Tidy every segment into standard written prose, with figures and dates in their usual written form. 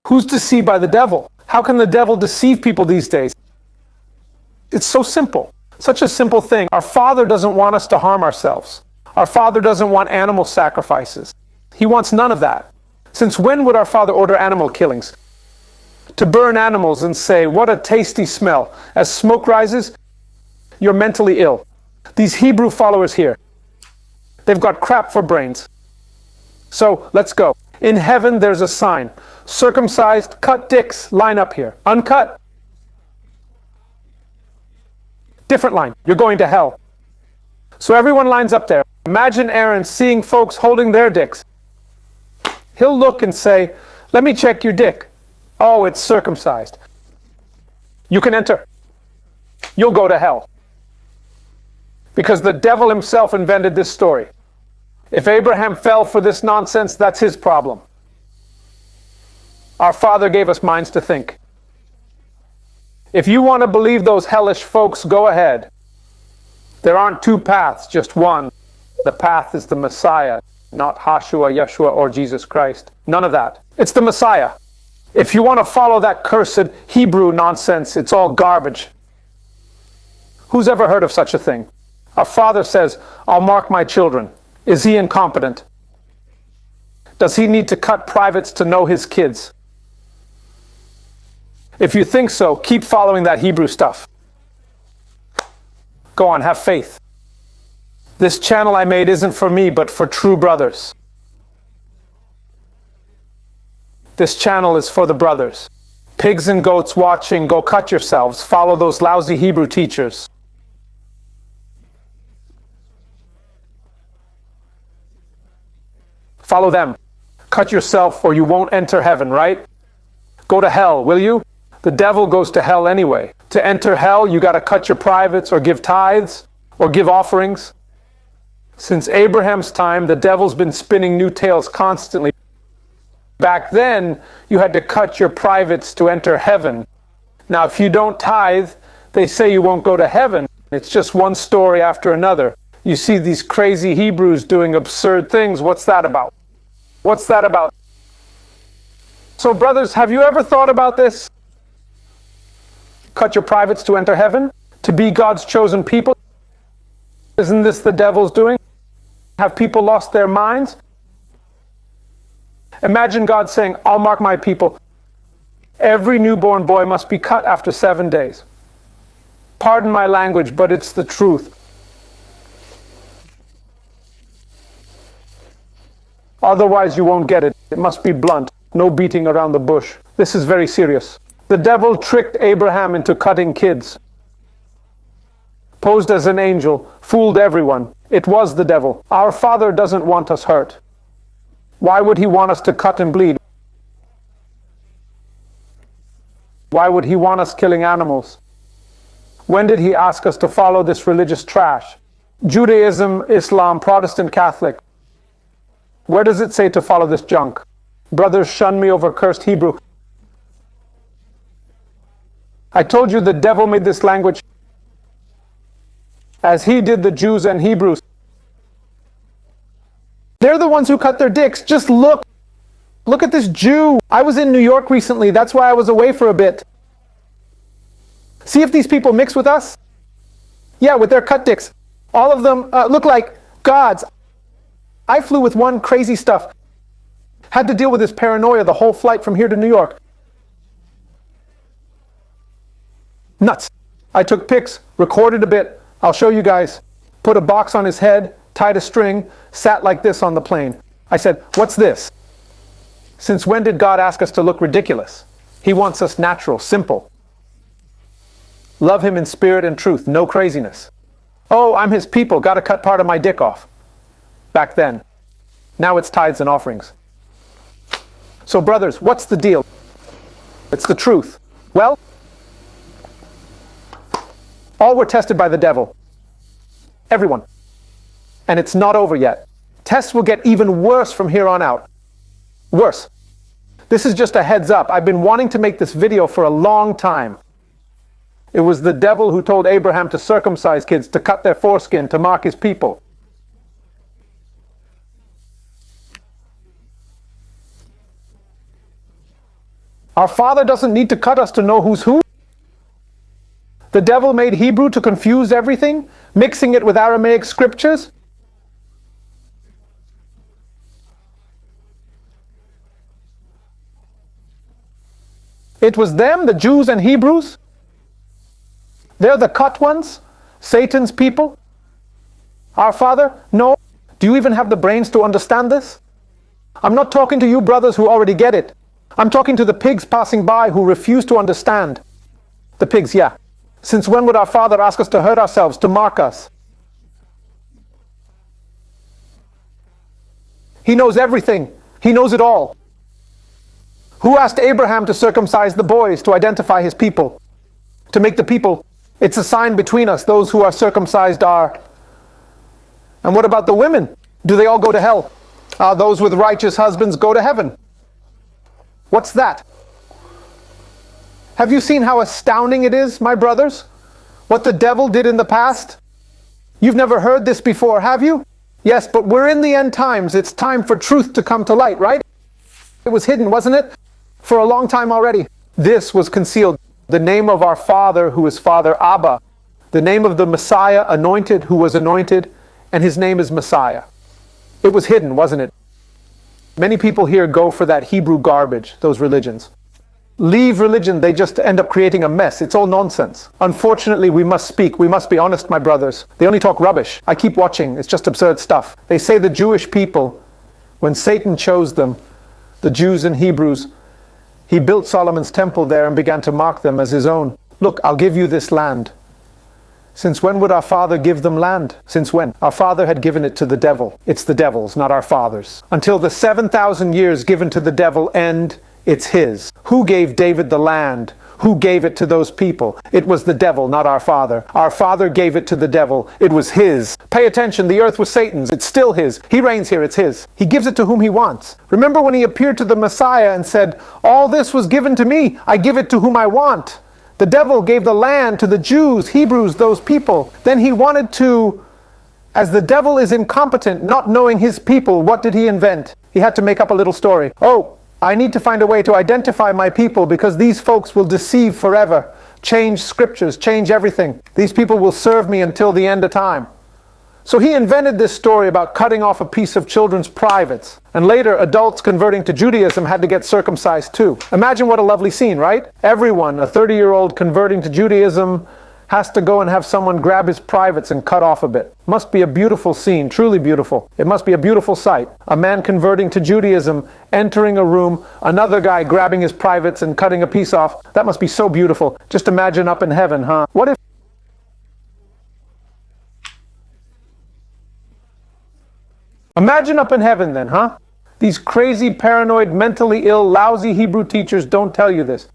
Who's deceived by the devil? How can the devil deceive people these days? It's so simple. Such a simple thing. Our Father doesn't want us to harm ourselves. Our Father doesn't want animal sacrifices. He wants none of that. Since when would our Father order animal killings? To burn animals and say, what a tasty smell. As smoke rises, you're mentally ill. These Hebrew followers here, they've got crap for brains. So let's go. In heaven, there's a sign. Circumcised, cut dicks, line up here. Uncut, different line. You're going to hell. So everyone lines up there. Imagine Aaron seeing folks holding their dicks. He'll look and say, let me check your dick. Oh, it's circumcised. You can enter. You'll go to hell. Because the devil himself invented this story. If Abraham fell for this nonsense, that's his problem. Our Father gave us minds to think. If you want to believe those hellish folks, go ahead. There aren't two paths, just one. The path is the Messiah, not Hashua, Yeshua, or Jesus Christ. None of that. It's the Messiah. If you want to follow that cursed Hebrew nonsense, it's all garbage. Who's ever heard of such a thing? Our Father says, I'll mark my children. Is he incompetent? Does he need to cut privates to know his kids? If you think so, keep following that Hebrew stuff. Go on, have faith. This channel I made isn't for me, but for true brothers. This channel is for the brothers. Pigs and goats watching, go cut yourselves. Follow those lousy Hebrew teachers. Follow them. Cut yourself or you won't enter heaven, right? Go to hell, will you? The devil goes to hell anyway. To enter hell, you got to cut your privates or give tithes or give offerings. Since Abraham's time, the devil's been spinning new tales constantly. Back then, you had to cut your privates to enter heaven. Now, if you don't tithe, they say you won't go to heaven. It's just one story after another. You see these crazy Hebrews doing absurd things. What's that about? What's that about? So, brothers, have you ever thought about this? Cut your privates to enter heaven? To be God's chosen people? Isn't this the devil's doing? Have people lost their minds? Imagine God saying, I'll mark my people. Every newborn boy must be cut after 7 days. Pardon my language, but it's the truth. Otherwise you won't get it. It must be blunt. No beating around the bush. This is very serious. The devil tricked Abraham into cutting kids. Posed as an angel, fooled everyone. It was the devil. Our Father doesn't want us hurt. Why would he want us to cut and bleed? Why would he want us killing animals? When did he ask us to follow this religious trash? Judaism, Islam, Protestant, Catholic. Where does it say to follow this junk? Brothers shun me over cursed Hebrew. I told you the devil made this language as he did the Jews and Hebrews. They're the ones who cut their dicks. Just look. Look at this Jew. I was in New York recently. That's why I was away for a bit. See if these people mix with us. Yeah, with their cut dicks. All of them look like gods. I flew with one crazy stuff. Had to deal with this paranoia the whole flight from here to New York. Nuts. I took pics, recorded a bit. I'll show you guys. Put a box on his head, tied a string, sat like this on the plane. I said, what's this? Since when did God ask us to look ridiculous? He wants us natural, simple. Love him in spirit and truth, no craziness. Oh, I'm his people, gotta cut part of my dick off. Back then. Now it's tithes and offerings. So brothers, what's the deal? It's the truth. Well, all were tested by the devil. Everyone. And it's not over yet. Tests will get even worse from here on out. Worse. This is just a heads up. I've been wanting to make this video for a long time. It was the devil who told Abraham to circumcise kids, to cut their foreskin, to mark his people. Our Father doesn't need to cut us to know who's who. The devil made Hebrew to confuse everything, mixing it with Aramaic scriptures. It was them, the Jews and Hebrews. They're the cut ones, Satan's people. Our Father, no. Do you even have the brains to understand this? I'm not talking to you brothers who already get it. I'm talking to the pigs passing by who refuse to understand. The pigs, yeah. Since when would our Father ask us to hurt ourselves, to mark us? He knows everything. He knows it all. Who asked Abraham to circumcise the boys to identify his people? To make the people, it's a sign between us, those who are circumcised are. And what about the women? Do they all go to hell? Those with righteous husbands go to heaven. What's that? Have you seen how astounding it is, my brothers? What the devil did in the past? You've never heard this before, have you? Yes, but we're in the end times. It's time for truth to come to light, right? It was hidden, wasn't it? For a long time already. This was concealed. The name of our Father, who is Father Abba. The name of the Messiah, anointed, who was anointed, and his name is Messiah. It was hidden, wasn't it? Many people here go for that Hebrew garbage, those religions. Leave religion, they just end up creating a mess. It's all nonsense. Unfortunately, we must speak. We must be honest, my brothers. They only talk rubbish. I keep watching. It's just absurd stuff. They say the Jewish people, when Satan chose them, the Jews and Hebrews, he built Solomon's temple there and began to mark them as his own. Look, I'll give you this land. Since when would our Father give them land? Since when? Our Father had given it to the devil. It's the devil's, not our Father's. Until the 7,000 years given to the devil end, it's his. Who gave David the land? Who gave it to those people? It was the devil, not our Father. Our Father gave it to the devil. It was his. Pay attention, the earth was Satan's. It's still his. He reigns here, it's his. He gives it to whom he wants. Remember when he appeared to the Messiah and said, all this was given to me. I give it to whom I want. The devil gave the land to the Jews, Hebrews, those people. Then he wanted to, as the devil is incompetent, not knowing his people, what did he invent? He had to make up a little story. Oh, I need to find a way to identify my people because these folks will deceive forever, change scriptures, change everything. These people will serve me until the end of time. So he invented this story about cutting off a piece of children's privates. And later, adults converting to Judaism had to get circumcised too. Imagine what a lovely scene, right? Everyone, a 30-year-old converting to Judaism, has to go and have someone grab his privates and cut off a bit. Must be a beautiful scene, truly beautiful. It must be a beautiful sight. A man converting to Judaism, entering a room, another guy grabbing his privates and cutting a piece off. That must be so beautiful. Just imagine up in heaven, huh? What if Imagine up in heaven then, huh? These crazy, paranoid, mentally ill, lousy Hebrew teachers don't tell you this.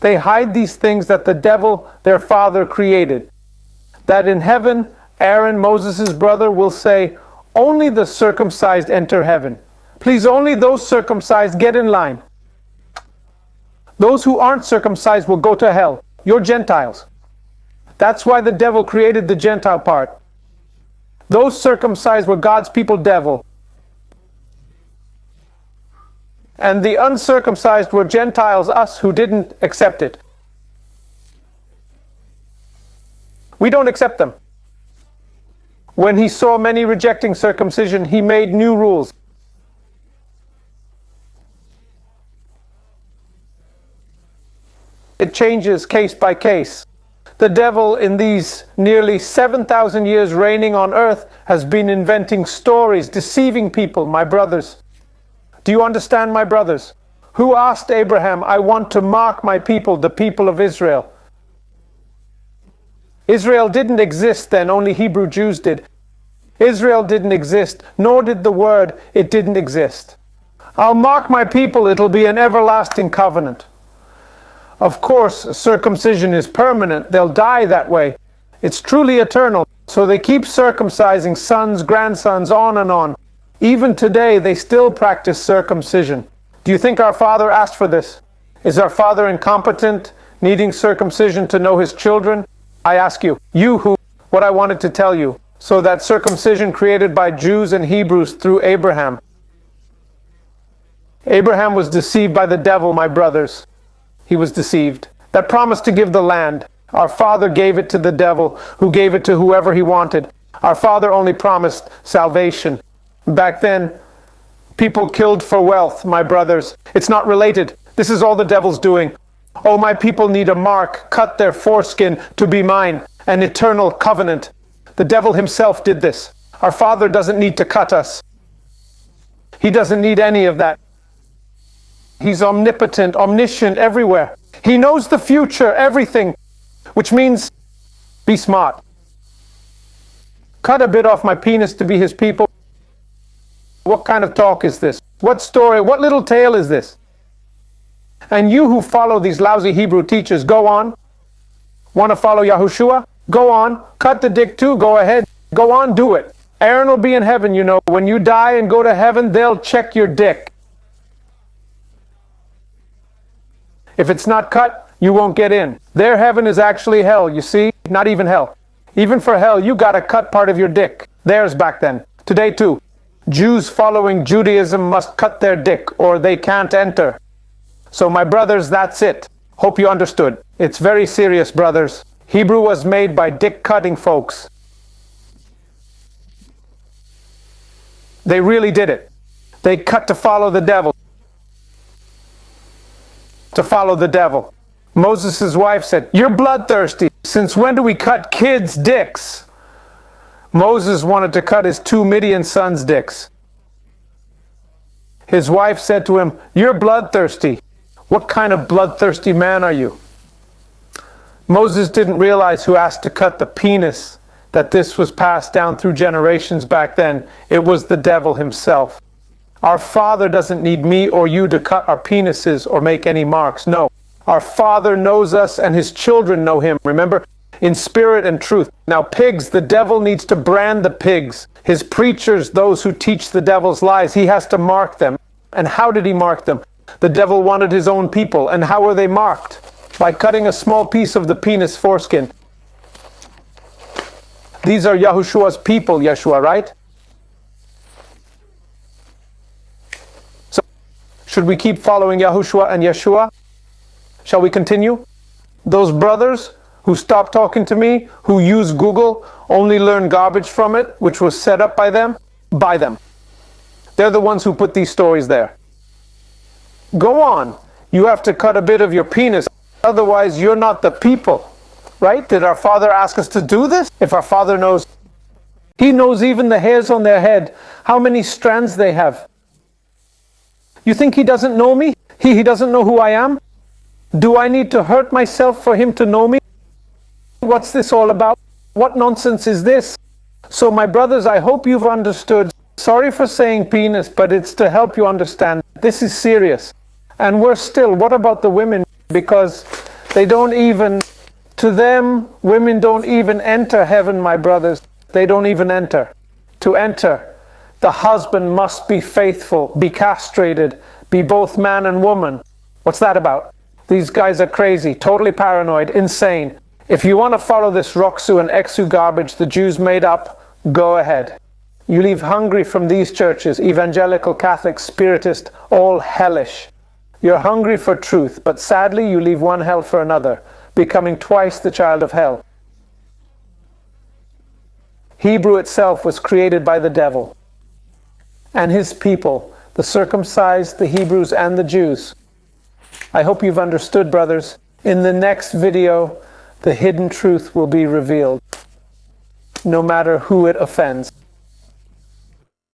They hide these things that the devil, their father, created. That in heaven, Aaron, Moses' brother, will say, only the circumcised enter heaven. Please, only those circumcised get in line. Those who aren't circumcised will go to hell. You're Gentiles. That's why the devil created the Gentile part. Those circumcised were God's people, devil. And the uncircumcised were Gentiles, us, who didn't accept it. We don't accept them. When he saw many rejecting circumcision, he made new rules. It changes case by case. The devil, in these nearly 7,000 years reigning on earth, has been inventing stories, deceiving people, my brothers. Do you understand, my brothers? Who asked Abraham, I want to mark my people, the people of Israel? Israel didn't exist then, only Hebrew Jews did. Israel didn't exist, nor did the word, it didn't exist. I'll mark my people, it'll be an everlasting covenant. Of course, circumcision is permanent. They'll die that way. It's truly eternal. So they keep circumcising sons, grandsons, on and on. Even today, they still practice circumcision. Do you think our Father asked for this? Is our Father incompetent, needing circumcision to know his children? I ask you, what I wanted to tell you. So that circumcision created by Jews and Hebrews through Abraham, Abraham was deceived by the devil, my brothers. He was deceived. That promise to give the land, our father gave it to the devil, who gave it to whoever he wanted. Our father only promised salvation. Back then, people killed for wealth, my brothers. It's not related. This is all the devil's doing. Oh, my people need a mark. Cut their foreskin to be mine. An eternal covenant. The devil himself did this. Our father doesn't need to cut us. He doesn't need any of that. He's omnipotent, omniscient, everywhere. He knows the future, everything. Which means, be smart. Cut a bit off my penis to be his people. What kind of talk is this? What story, what little tale is this? And you who follow these lousy Hebrew teachers, go on. Want to follow Yahushua? Go on. Cut the dick too, go ahead. Go on, do it. Aaron will be in heaven, you know. When you die and go to heaven, they'll check your dick. If it's not cut, you won't get in. Their heaven is actually hell, you see? Not even hell. Even for hell, you got to cut part of your dick. Theirs back then. Today too. Jews following Judaism must cut their dick or they can't enter. So my brothers, that's it. Hope you understood. It's very serious, brothers. Hebrew was made by dick-cutting folks. They really did it. They cut to follow the devil. To follow the devil. Moses' wife said, "You're bloodthirsty. Since when do we cut kids' dicks?" Moses wanted to cut his 2 Midian sons' dicks. His wife said to him, "You're bloodthirsty. What kind of bloodthirsty man are you?" Moses didn't realize who asked to cut the penis, that this was passed down through generations back then. It was the devil himself. Our Father doesn't need me or you to cut our penises or make any marks. No. Our Father knows us and his children know him. Remember? In spirit and truth. Now pigs, the devil needs to brand the pigs. His preachers, those who teach the devil's lies, he has to mark them. And how did he mark them? The devil wanted his own people. And how were they marked? By cutting a small piece of the penis foreskin. These are Yahushua's people, Yeshua, right? So, should we keep following Yahushua and Yeshua? Shall we continue? Those brothers who stop talking to me, who use Google, only learn garbage from it, which was set up by them, buy them. They're the ones who put these stories there. Go on. You have to cut a bit of your penis, otherwise you're not the people. Right? Did our Father ask us to do this? If our Father knows, he knows even the hairs on their head, how many strands they have. You think he doesn't know me? He doesn't know who I am? Do I need to hurt myself for him to know me? What's this all about? What nonsense is this? So my brothers, I hope you've understood. Sorry for saying penis, but it's to help you understand. This is serious. And worse still, what about the women? Because they don't even... To them, women don't even enter heaven, my brothers. They don't even enter. To enter, the husband must be faithful, be castrated, be both man and woman. What's that about? These guys are crazy, totally paranoid, insane. If you want to follow this Roxu and Exu garbage the Jews made up, go ahead. You leave hungry from these churches, evangelical, Catholic, Spiritist, all hellish. You're hungry for truth, but sadly you leave one hell for another, becoming twice the child of hell. Hebrew itself was created by the devil and his people, the circumcised, the Hebrews, and the Jews. I hope you've understood, brothers. In the next video, the hidden truth will be revealed, no matter who it offends.